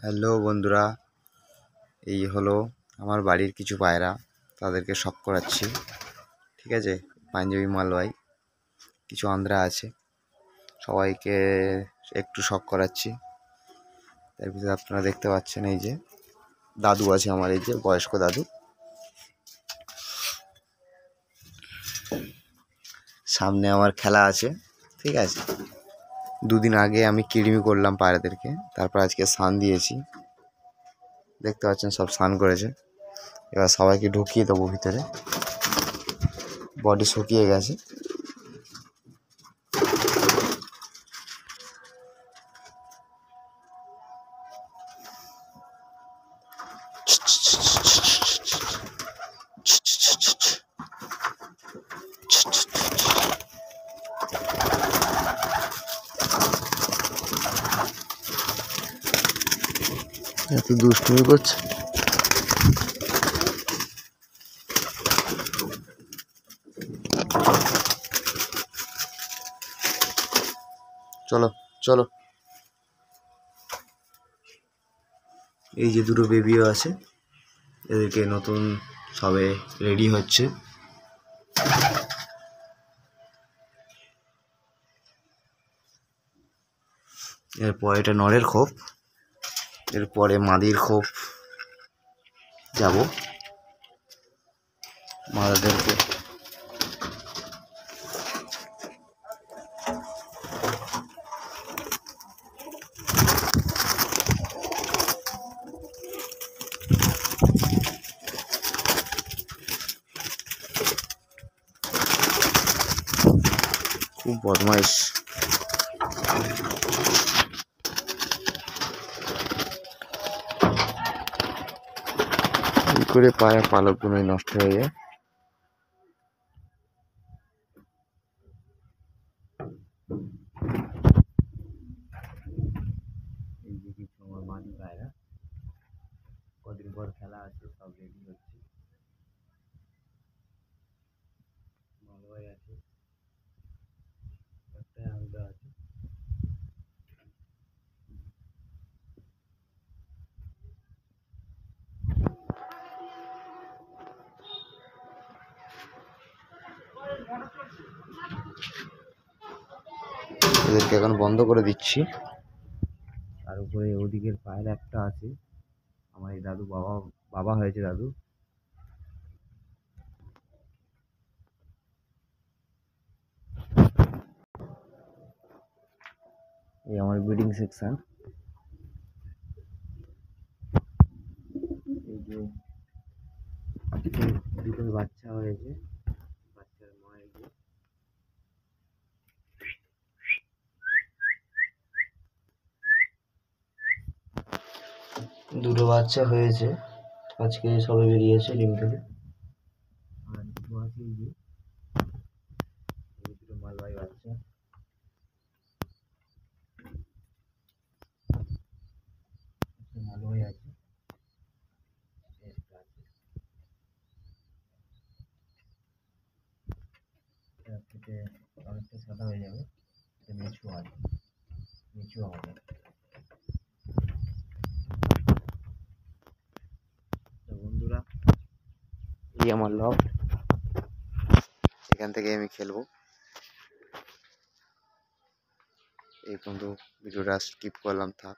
Hello বন্ধুরা, এই হলো আমার বাড়ির কিছু পায়রা। তাদেরকে শখ করাচ্ছি। ঠিক আছে, পাঞ্জাবি মালওয়াই কিছু আন্দ্রা আছে, সবাইকে একটু শখ করাচ্ছি। তার ভিতরে আপনারা দেখতে পাচ্ছেন এই যে দাদু আছে আমার, এই যে বয়স্ক দাদু। সামনে আমার খেলা আছে। ঠিক আছে, দুদিন আগে আমি কিড়মি করলাম পায়রাদেরকে, তারপর আজকে স্নান দিয়েছি। দেখতে পাচ্ছেন সব স্নান করেছে। এবার সবাইকে ঢুকিয়ে দেবো ভিতরে। বডি শুকিয়ে গেছে। এত দুষ্টুমি করছে। চলো চলো, এই যে দুটো বেবিও আছে, এদেরকে নতুন সবে রেডি হচ্ছে। এরপর এটা নরের খোপ, এরপরে মাদির খোপ যাব। মাদাদেরকে খুব বদমাইশ। এই করে পায়রা পালকগুলোই নষ্ট হয়ে যায়। এই যে কিছু আমার মাদি পায়রা, কদিন পর খেলা আছে, সব রেডি হচ্ছে। মালওয়াই আছে, একটাই আলাদা আছে। এদেরকে এখন বন্ধ করে দিচ্ছি। তার উপরে ওদিকের পায়রা একটা আছে, আমার এই দাদু বাবা বাবা হয়েছে দাদু। এই আমার ব্রিডিং সেকশন। এই যে দুটো বাচ্চা হয়েছে, বাচ্চার মা এই যে। দুটো বাচ্চা হয়েছে, আজকে সবে বেরিয়েছে ডিম থেকে। আর দুটো আছে এই যে, এই দুটো মালবাহী বাচ্চা। মালবাহী আছে, থেকে অনেকটা সাদা হয়ে যাবে। এটা নিচু আছে, নিচু হবে। বন্ধুরা, এই আমার লক, এখান থেকে আমি খেলবো। এই পর্যন্ত ভিডিওটা স্কিপ করলাম, থাক।